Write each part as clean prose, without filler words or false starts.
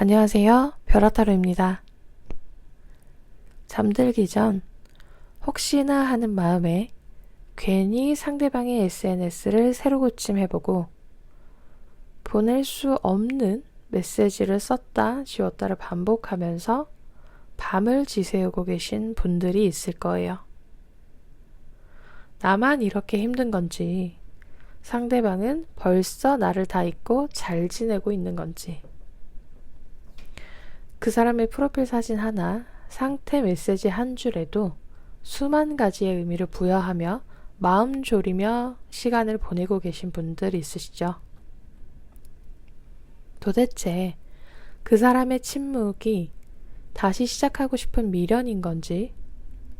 안녕하세요. 벼라타로입니다. 잠들기 전 혹시나 하는 마음에 괜히 상대방의 SNS를 새로 고침해보고 보낼 수 없는 메시지를 썼다 지웠다를 반복하면서 밤을 지새우고 계신 분들이 있을 거예요. 나만 이렇게 힘든 건지, 상대방은 벌써 나를 다 잊고 잘 지내고 있는 건지, 그 사람의 프로필 사진 하나, 상태 메시지 한 줄에도 수만 가지의 의미를 부여하며 마음 졸이며 시간을 보내고 계신 분들 있으시죠? 도대체 그 사람의 침묵이 다시 시작하고 싶은 미련인 건지,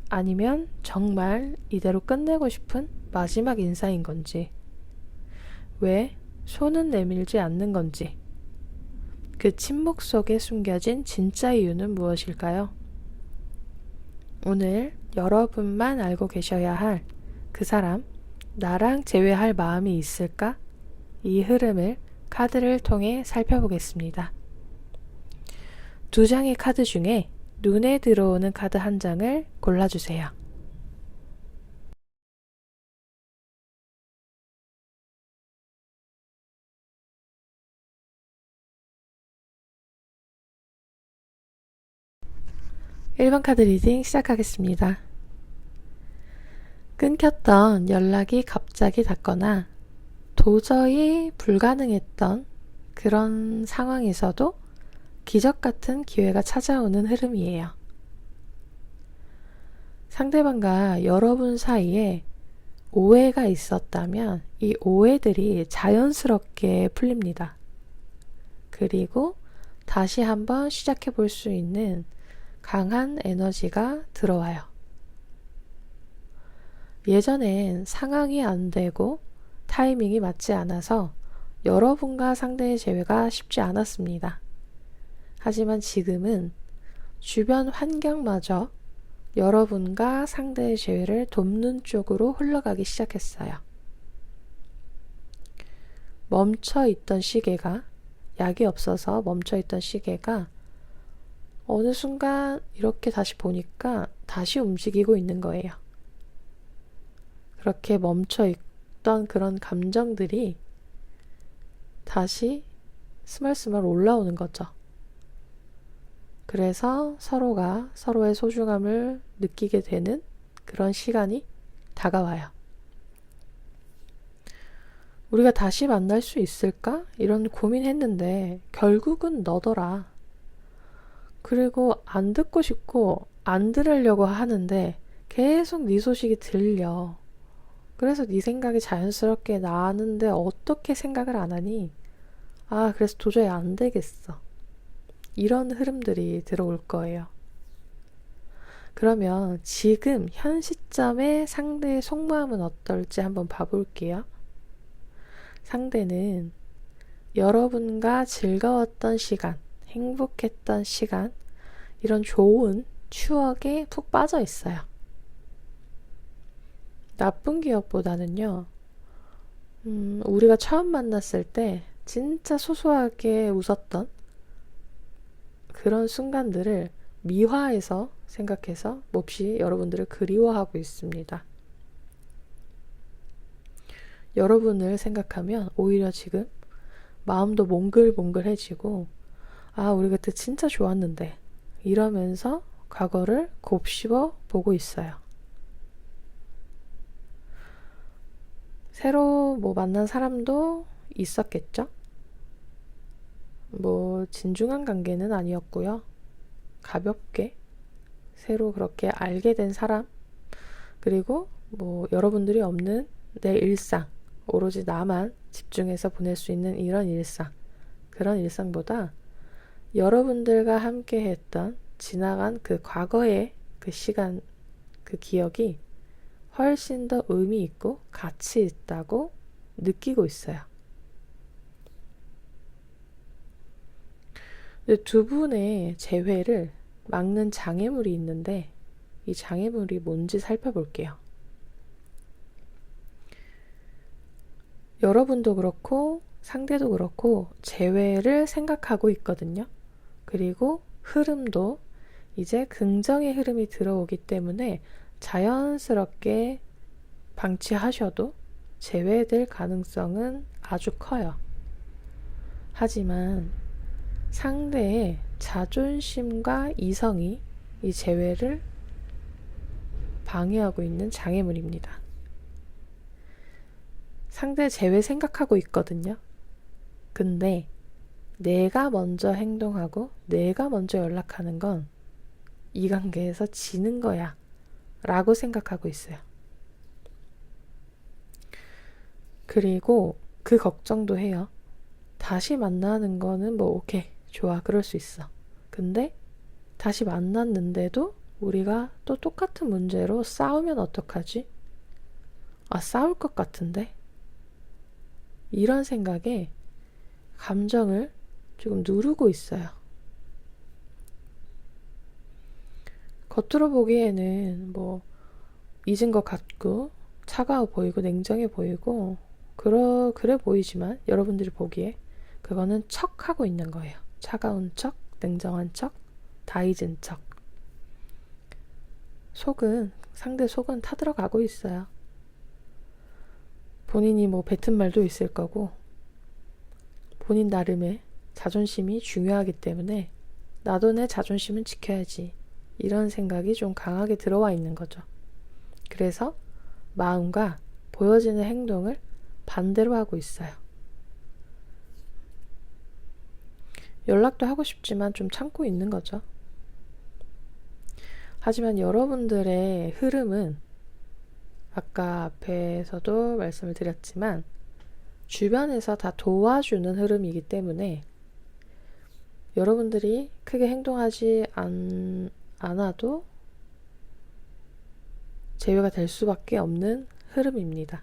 아니면 정말 이대로 끝내고 싶은 마지막 인사인 건지, 왜 손은 내밀지 않는 건지, 그 침묵 속에 숨겨진 진짜 이유는 무엇일까요? 오늘 여러분만 알고 계셔야 할 그 사람, 나랑 재회할 마음이 있을까? 이 흐름을 카드를 통해 살펴보겠습니다. 두 장의 카드 중에 눈에 들어오는 카드 한 장을 골라주세요. (1번) 카드 리딩 시작하겠습니다. 끊겼던 연락이 갑자기 닿거나 도저히 불가능했던 그런 상황에서도 기적 같은 기회가 찾아오는 흐름이에요. 상대방과 여러분 사이에 오해가 있었다면 이 오해들이 자연스럽게 풀립니다. 그리고 다시 한번 시작해 볼 수 있는 강한 에너지가 들어와요. 예전엔 상황이 안 되고 타이밍이 맞지 않아서 여러분과 상대의 재회가 쉽지 않았습니다. 하지만 지금은 주변 환경마저 여러분과 상대의 재회를 돕는 쪽으로 흘러가기 시작했어요. 멈춰있던 시계가, 약이 없어서 멈춰있던 시계가 어느 순간 이렇게 다시 보니까 다시 움직이고 있는 거예요. 그렇게 멈춰있던 그런 감정들이 다시 스멀스멀 올라오는 거죠. 그래서 서로가 서로의 소중함을 느끼게 되는 그런 시간이 다가와요. 우리가 다시 만날 수 있을까? 이런 고민했는데 결국은 너더라. 그리고 안 듣고 싶고 안 들으려고 하는데 계속 네 소식이 들려. 그래서 네 생각이 자연스럽게 나는데 어떻게 생각을 안 하니? 그래서 도저히 안 되겠어. 이런 흐름들이 들어올 거예요. 그러면 지금 현 시점의 상대의 속마음은 어떨지 한번 봐볼게요. 상대는 여러분과 즐거웠던 시간, 행복했던 시간, 이런 좋은 추억에 푹 빠져 있어요. 나쁜 기억보다는요, 우리가 처음 만났을 때 진짜 소소하게 웃었던 그런 순간들을 미화해서 생각해서 몹시 여러분들을 그리워하고 있습니다. 여러분을 생각하면 오히려 지금 마음도 몽글몽글해지고 우리 그때 진짜 좋았는데 이러면서 과거를 곱씹어 보고 있어요. 새로 만난 사람도 있었겠죠? 진중한 관계는 아니었고요. 가볍게 새로 그렇게 알게 된 사람, 그리고 여러분들이 없는 내 일상, 오로지 나만 집중해서 보낼 수 있는 이런 일상, 그런 일상보다 여러분들과 함께 했던 지나간 그 과거의 그 시간, 그 기억이 훨씬 더 의미 있고 가치 있다고 느끼고 있어요. 두 분의 재회를 막는 장애물이 있는데 이 장애물이 뭔지 살펴볼게요. 여러분도 그렇고 상대도 그렇고 재회를 생각하고 있거든요. 그리고 흐름도 이제 긍정의 흐름이 들어오기 때문에 자연스럽게 방치하셔도 제외될 가능성은 아주 커요. 하지만 상대의 자존심과 이성이 이 제외를 방해하고 있는 장애물입니다. 상대 제외 생각하고 있거든요. 근데 내가 먼저 행동하고 내가 먼저 연락하는 건 이 관계에서 지는 거야 라고 생각하고 있어요. 그리고 그 걱정도 해요. 다시 만나는 거는 뭐 오케이 좋아 그럴 수 있어. 근데 다시 만났는데도 우리가 또 똑같은 문제로 싸우면 어떡하지? 아, 싸울 것 같은데? 이런 생각에 감정을 조금 누르고 있어요. 겉으로 보기에는 뭐 잊은 것 같고 차가워 보이고 냉정해 보이고 그래 보이지만 여러분들이 보기에 그거는 척하고 있는 거예요. 차가운 척, 냉정한 척, 다 잊은 척. 상대 속은 타들어가고 있어요. 본인이 뭐 뱉은 말도 있을 거고 본인 나름의 자존심이 중요하기 때문에 나도 내 자존심은 지켜야지. 이런 생각이 좀 강하게 들어와 있는 거죠. 그래서 마음과 보여지는 행동을 반대로 하고 있어요. 연락도 하고 싶지만 좀 참고 있는 거죠. 하지만 여러분들의 흐름은 아까 앞에서도 말씀을 드렸지만 주변에서 다 도와주는 흐름이기 때문에 여러분들이 크게 행동하지 않아도 제외가 될 수밖에 없는 흐름입니다.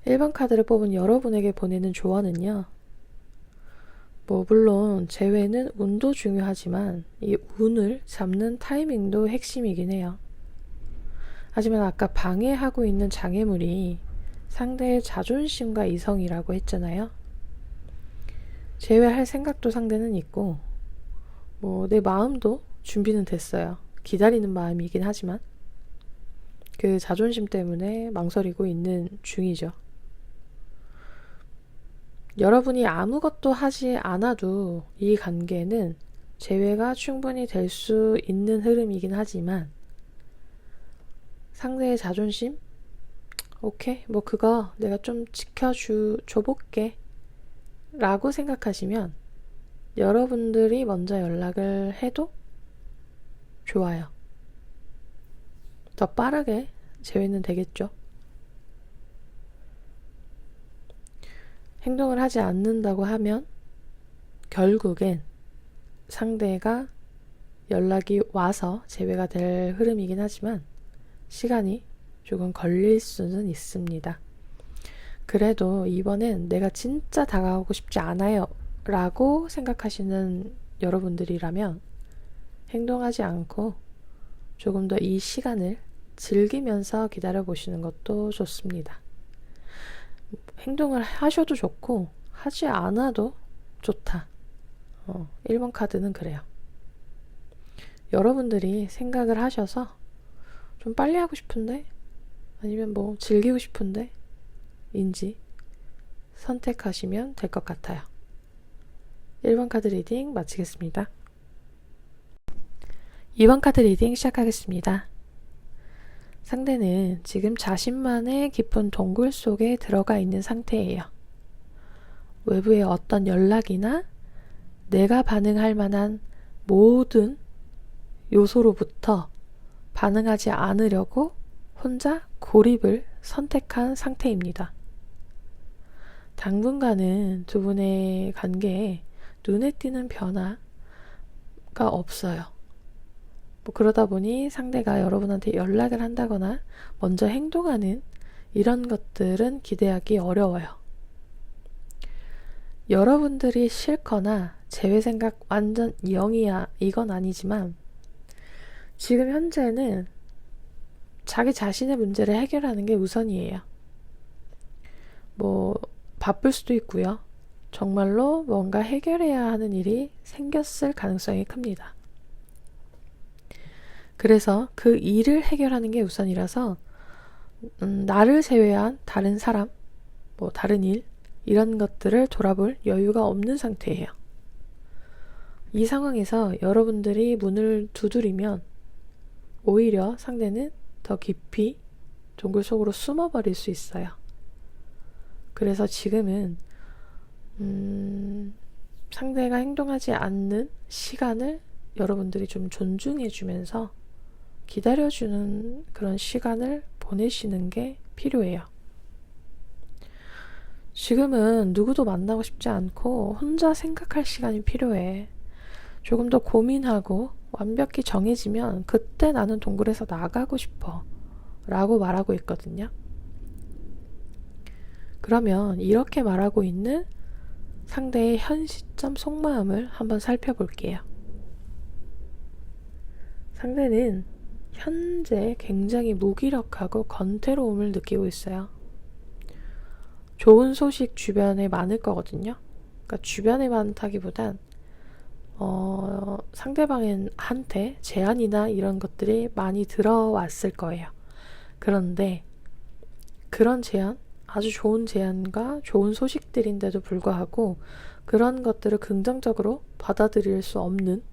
1번 카드를 뽑은 여러분에게 보내는 조언은요. 물론 제외는 운도 중요하지만 이 운을 잡는 타이밍도 핵심이긴 해요. 하지만 아까 방해하고 있는 장애물이 상대의 자존심과 이성이라고 했잖아요. 제외할 생각도 상대는 있고 내 마음도 준비는 됐어요. 기다리는 마음이긴 하지만 그 자존심 때문에 망설이고 있는 중이죠. 여러분이 아무것도 하지 않아도 이 관계는 제외가 충분히 될 수 있는 흐름이긴 하지만 상대의 자존심? 오케이, 그거 내가 좀 줘볼게 라고 생각하시면 여러분들이 먼저 연락을 해도 좋아요. 더 빠르게 제외는 되겠죠. 행동을 하지 않는다고 하면 결국엔 상대가 연락이 와서 제외가 될 흐름이긴 하지만 시간이 조금 걸릴 수는 있습니다. 그래도 이번엔 내가 진짜 다가오고 싶지 않아요 라고 생각하시는 여러분들이라면 행동하지 않고 조금 더 이 시간을 즐기면서 기다려보시는 것도 좋습니다. 행동을 하셔도 좋고 하지 않아도 좋다. 1번 카드는 그래요. 여러분들이 생각을 하셔서 좀 빨리 하고 싶은데 아니면 즐기고 싶은데 인지 선택하시면 될 것 같아요. 1번 카드 리딩 마치겠습니다. 2번 카드 리딩 시작하겠습니다. 상대는 지금 자신만의 깊은 동굴 속에 들어가 있는 상태예요. 외부의 어떤 연락이나 내가 반응할 만한 모든 요소로부터 반응하지 않으려고 혼자 고립을 선택한 상태입니다. 당분간은 두 분의 관계에 눈에 띄는 변화가 없어요. 그러다 보니 상대가 여러분한테 연락을 한다거나 먼저 행동하는 이런 것들은 기대하기 어려워요. 여러분들이 싫거나 제외 생각 완전 0이야 이건 아니지만 지금 현재는 자기 자신의 문제를 해결하는 게 우선이에요. 바쁠 수도 있고요. 정말로 뭔가 해결해야 하는 일이 생겼을 가능성이 큽니다. 그래서 그 일을 해결하는 게 우선이라서 나를 제외한 다른 사람, 뭐 다른 일, 이런 것들을 돌아볼 여유가 없는 상태예요. 이 상황에서 여러분들이 문을 두드리면 오히려 상대는 더 깊이 동굴 속으로 숨어버릴 수 있어요. 그래서 지금은 상대가 행동하지 않는 시간을 여러분들이 좀 존중해주면서 기다려주는 그런 시간을 보내시는 게 필요해요. 지금은 누구도 만나고 싶지 않고 혼자 생각할 시간이 필요해. 조금 더 고민하고 완벽히 정해지면 그때 나는 동굴에서 나가고 싶어 라고 말하고 있거든요. 그러면 이렇게 말하고 있는 상대의 현 시점 속마음을 한번 살펴볼게요. 상대는 현재 굉장히 무기력하고 건태로움을 느끼고 있어요. 좋은 소식 주변에 많을 거거든요. 그러니까 주변에 많다기보단 상대방한테 제안이나 이런 것들이 많이 들어왔을 거예요. 그런데 그런 제안, 아주 좋은 제안과 좋은 소식들인데도 불구하고 그런 것들을 긍정적으로 받아들일 수 없는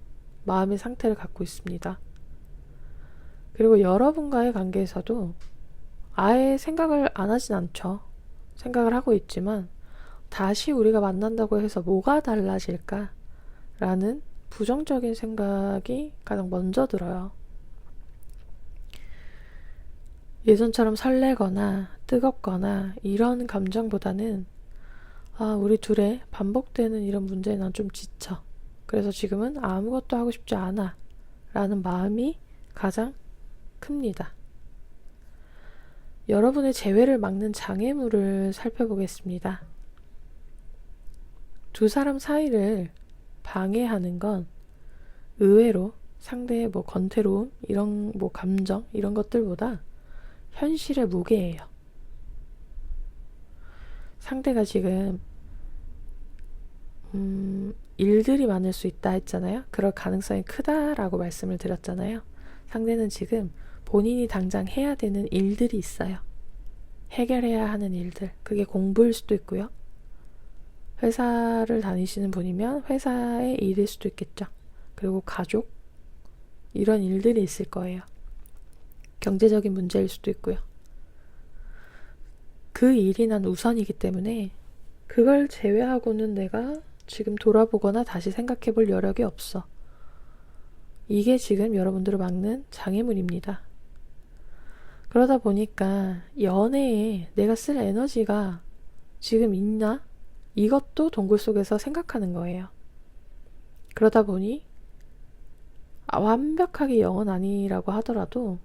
마음의 상태를 갖고 있습니다. 그리고 여러분과의 관계에서도 아예 생각을 안 하진 않죠. 생각을 하고 있지만 다시 우리가 만난다고 해서 뭐가 달라질까? 라는 부정적인 생각이 가장 먼저 들어요. 예전처럼 설레거나 뜨겁거나 이런 감정보다는 우리 둘의 반복되는 이런 문제에 난 좀 지쳐. 그래서 지금은 아무것도 하고 싶지 않아. 라는 마음이 가장 큽니다. 여러분의 재회를 막는 장애물을 살펴보겠습니다. 두 사람 사이를 방해하는 건 의외로 상대의 건태로움, 이런 감정, 이런 것들보다 현실의 무게예요. 상대가 지금 일들이 많을 수 있다 했잖아요. 그럴 가능성이 크다라고 말씀을 드렸잖아요. 상대는 지금 본인이 당장 해야 되는 일들이 있어요. 해결해야 하는 일들. 그게 공부일 수도 있고요. 회사를 다니시는 분이면 회사의 일일 수도 있겠죠. 그리고 가족, 이런 일들이 있을 거예요. 경제적인 문제일 수도 있고요. 그 일이 난 우선이기 때문에 그걸 제외하고는 내가 지금 돌아보거나 다시 생각해 볼 여력이 없어. 이게 지금 여러분들을 막는 장애물입니다. 그러다 보니까 연애에 내가 쓸 에너지가 지금 있나? 이것도 동굴 속에서 생각하는 거예요. 그러다 보니 완벽하게 0은 아니라고 하더라도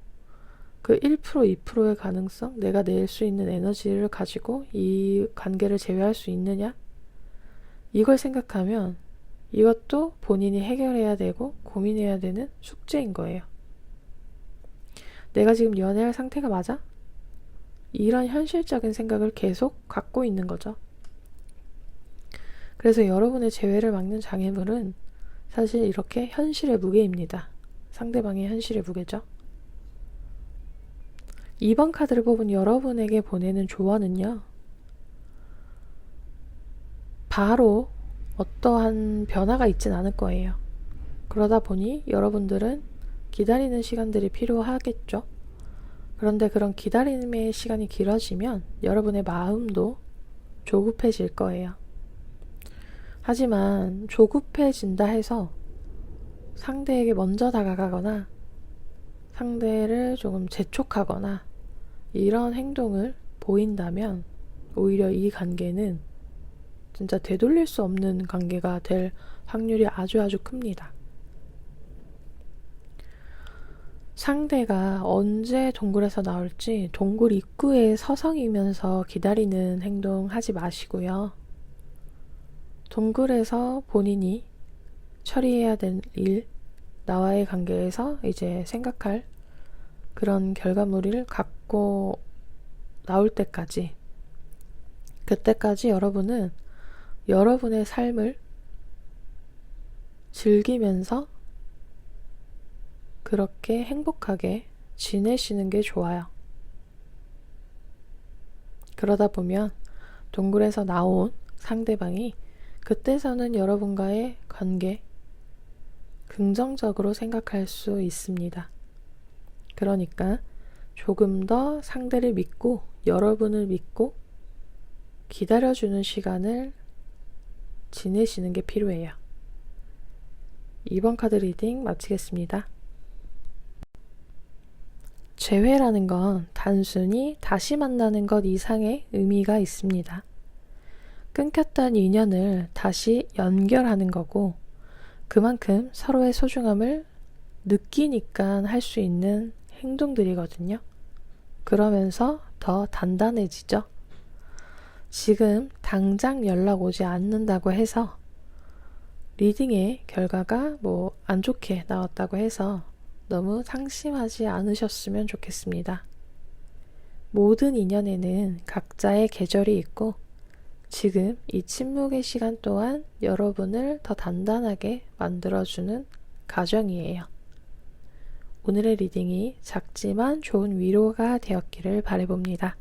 그 1%, 2%의 가능성, 내가 낼 수 있는 에너지를 가지고 이 관계를 제외할 수 있느냐? 이걸 생각하면 이것도 본인이 해결해야 되고 고민해야 되는 숙제인 거예요. 내가 지금 연애할 상태가 맞아? 이런 현실적인 생각을 계속 갖고 있는 거죠. 그래서 여러분의 재회를 막는 장애물은 사실 이렇게 현실의 무게입니다. 상대방의 현실의 무게죠. 2번 카드를 뽑은 여러분에게 보내는 조언은요. 바로 어떠한 변화가 있진 않을 거예요. 그러다 보니 여러분들은 기다리는 시간들이 필요하겠죠. 그런데 그런 기다림의 시간이 길어지면 여러분의 마음도 조급해질 거예요. 하지만 조급해진다 해서 상대에게 먼저 다가가거나 상대를 조금 재촉하거나 이런 행동을 보인다면 오히려 이 관계는 진짜 되돌릴 수 없는 관계가 될 확률이 아주 큽니다. 상대가 언제 동굴에서 나올지 동굴 입구에 서성이면서 기다리는 행동 하지 마시고요. 동굴에서 본인이 처리해야 될 일, 나와의 관계에서 이제 생각할 그런 결과물을 갖고 나올 때까지, 그때까지 여러분은 여러분의 삶을 즐기면서 그렇게 행복하게 지내시는 게 좋아요. 그러다 보면 동굴에서 나온 상대방이 그때서는 여러분과의 관계 긍정적으로 생각할 수 있습니다. 그러니까 조금 더 상대를 믿고 여러분을 믿고 기다려주는 시간을 지내시는 게 필요해요. 이번 카드 리딩 마치겠습니다. 재회라는 건 단순히 다시 만나는 것 이상의 의미가 있습니다. 끊겼던 인연을 다시 연결하는 거고, 그만큼 서로의 소중함을 느끼니까 할 수 있는 행동들이거든요. 그러면서 더 단단해지죠. 지금 당장 연락 오지 않는다고 해서 리딩의 결과가 안 좋게 나왔다고 해서 너무 상심하지 않으셨으면 좋겠습니다. 모든 인연에는 각자의 계절이 있고 지금 이 침묵의 시간 동안 여러분을 더 단단하게 만들어주는 과정이에요. 오늘의 리딩이 작지만 좋은 위로가 되었기를 바라봅니다.